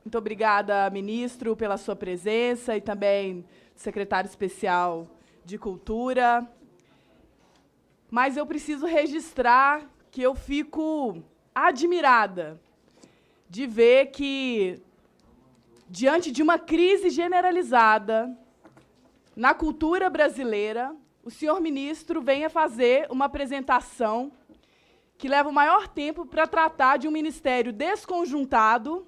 Muito obrigada, ministro, pela sua presença e também secretário especial de Cultura. Mas eu preciso registrar que eu fico admirada de ver que, diante de uma crise generalizada na cultura brasileira, o senhor ministro venha fazer uma apresentação que leva o maior tempo para tratar de um ministério desconjuntado,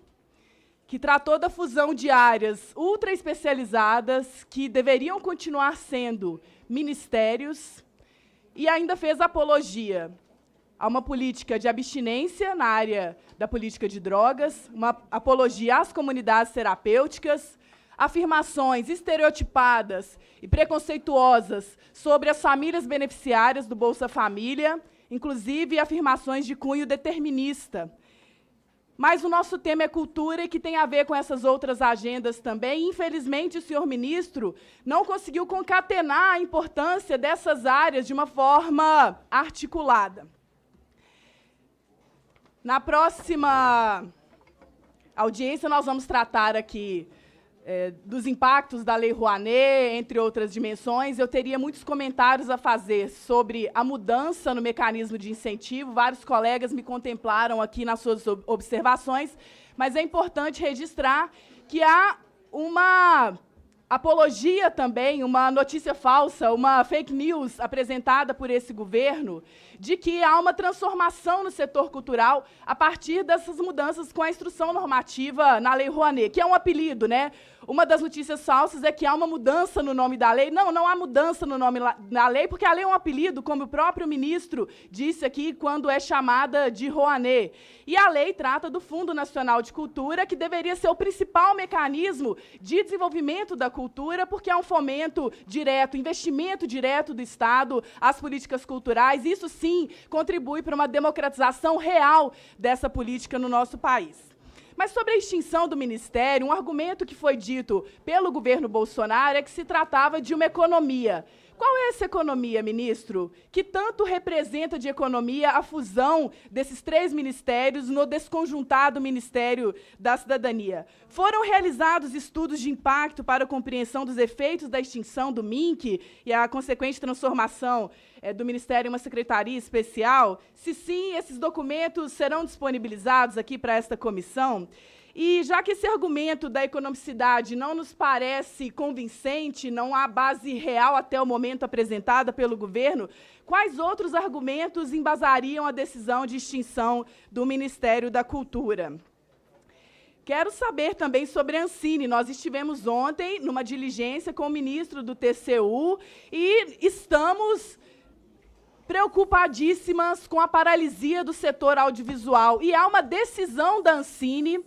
que tratou da fusão de áreas ultra especializadas que deveriam continuar sendo ministérios, e ainda fez apologia a uma política de abstinência na área da política de drogas, uma apologia às comunidades terapêuticas, afirmações estereotipadas e preconceituosas sobre as famílias beneficiárias do Bolsa Família, inclusive afirmações de cunho determinista. Mas o nosso tema é cultura e que tem a ver com essas outras agendas também. Infelizmente, o senhor ministro não conseguiu concatenar a importância dessas áreas de uma forma articulada. Na próxima audiência, nós vamos tratar aqui dos impactos da Lei Rouanet, entre outras dimensões. Eu teria muitos comentários a fazer sobre a mudança no mecanismo de incentivo. Vários colegas me contemplaram aqui nas suas observações, mas é importante registrar que há uma apologia também, uma notícia falsa, uma fake news apresentada por esse governo, de que há uma transformação no setor cultural a partir dessas mudanças com a instrução normativa na Lei Rouanet, que é um apelido, né? Uma das notícias falsas é que há uma mudança no nome da lei. Não, não há mudança no nome da lei, porque a lei é um apelido, como o próprio ministro disse aqui, quando é chamada de Rouanet. E a lei trata do Fundo Nacional de Cultura, que deveria ser o principal mecanismo de desenvolvimento da cultura, porque é um fomento direto, investimento direto do Estado às políticas culturais. Isso, sim, contribui para uma democratização real dessa política no nosso país. Mas sobre a extinção do Ministério, um argumento que foi dito pelo governo Bolsonaro é que se tratava de uma economia. Qual é essa economia, ministro? Que tanto representa de economia a fusão desses 3 ministérios no desconjuntado Ministério da Cidadania? Foram realizados estudos de impacto para a compreensão dos efeitos da extinção do MINC e a consequente transformação do Ministério em uma secretaria especial? Se sim, esses documentos serão disponibilizados aqui para esta comissão? E já que esse argumento da economicidade não nos parece convincente, não há base real até o momento apresentada pelo governo, quais outros argumentos embasariam a decisão de extinção do Ministério da Cultura? Quero saber também sobre a Ancine. Nós estivemos ontem numa diligência com o ministro do TCU e estamos preocupadíssimas com a paralisia do setor audiovisual. E há uma decisão da Ancine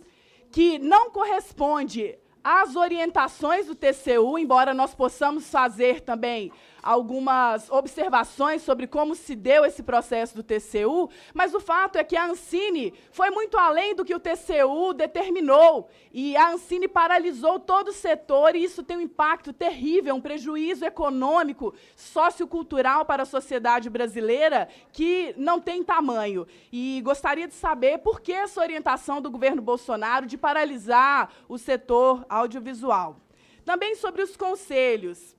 que não corresponde às orientações do TCU, embora nós possamos fazer também algumas observações sobre como se deu esse processo do TCU, mas o fato é que a Ancine foi muito além do que o TCU determinou, e a Ancine paralisou todo o setor, e isso tem um impacto terrível, um prejuízo econômico, sociocultural para a sociedade brasileira que não tem tamanho. E gostaria de saber por que essa orientação do governo Bolsonaro de paralisar o setor audiovisual. Também sobre os conselhos.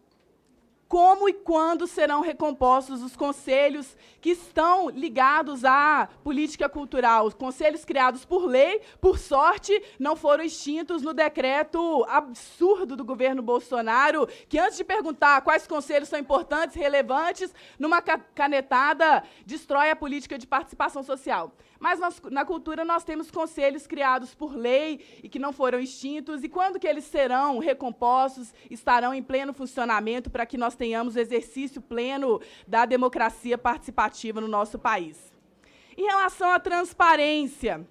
Como e quando serão recompostos os conselhos que estão ligados à política cultural? Os conselhos criados por lei, por sorte, não foram extintos no decreto absurdo do governo Bolsonaro, que antes de perguntar quais conselhos são importantes, relevantes, numa canetada, destrói a política de participação social. Mas na cultura nós temos conselhos criados por lei e que não foram extintos. E quando que eles serão recompostos, estarão em pleno funcionamento para que nós tenhamos o exercício pleno da democracia participativa no nosso país? Em relação à transparência,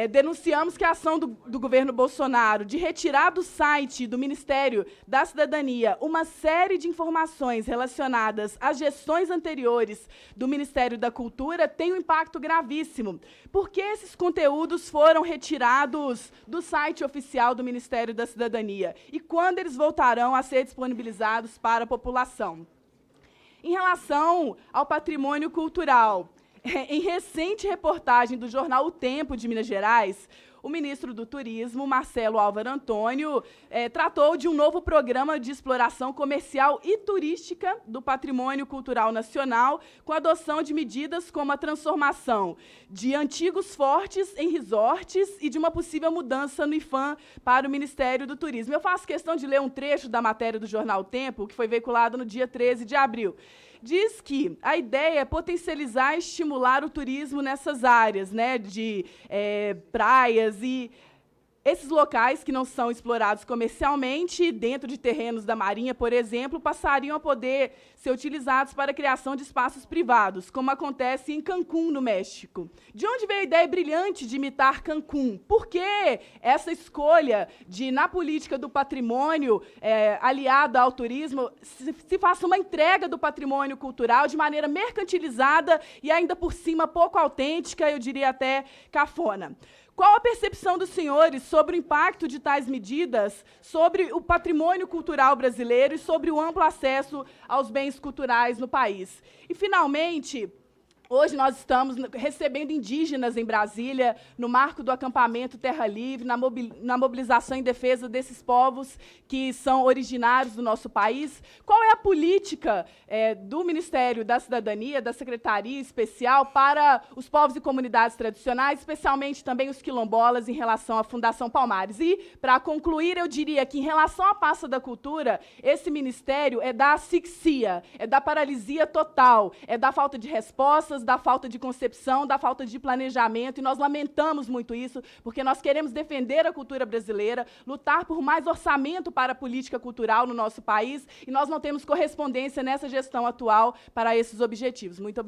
denunciamos que a ação do governo Bolsonaro de retirar do site do Ministério da Cidadania uma série de informações relacionadas às gestões anteriores do Ministério da Cultura tem um impacto gravíssimo. Por que esses conteúdos foram retirados do site oficial do Ministério da Cidadania? E quando eles voltarão a ser disponibilizados para a população? Em relação ao patrimônio cultural, em recente reportagem do jornal O Tempo de Minas Gerais, o ministro do Turismo, Marcelo Álvaro Antônio, tratou de um novo programa de exploração comercial e turística do patrimônio cultural nacional, com a adoção de medidas como a transformação de antigos fortes em resorts e de uma possível mudança no IPHAN para o Ministério do Turismo. Eu faço questão de ler um trecho da matéria do jornal O Tempo, que foi veiculado no dia 13 de abril. Diz que a ideia é potencializar e estimular o turismo nessas áreas, né, de praias e esses locais que não são explorados comercialmente, dentro de terrenos da Marinha, por exemplo, passariam a poder ser utilizados para a criação de espaços privados, como acontece em Cancún, no México. De onde veio a ideia brilhante de imitar Cancún? Por que essa escolha de, na política do patrimônio, aliada ao turismo, se faça uma entrega do patrimônio cultural de maneira mercantilizada e ainda por cima pouco autêntica, eu diria até cafona? Qual a percepção dos senhores sobre o impacto de tais medidas sobre o patrimônio cultural brasileiro e sobre o amplo acesso aos bens culturais no país? E, finalmente, hoje nós estamos recebendo indígenas em Brasília, no marco do acampamento Terra Livre, na mobilização em defesa desses povos que são originários do nosso país. Qual é a política do Ministério da Cidadania, da Secretaria Especial, para os povos e comunidades tradicionais, especialmente também os quilombolas, em relação à Fundação Palmares? E, para concluir, eu diria que, em relação à pasta da cultura, esse ministério é da asfixia, é da paralisia total, é da falta de respostas, da falta de concepção, da falta de planejamento, e nós lamentamos muito isso, porque nós queremos defender a cultura brasileira, lutar por mais orçamento para a política cultural no nosso país, e nós não temos correspondência nessa gestão atual para esses objetivos. Muito obrigada.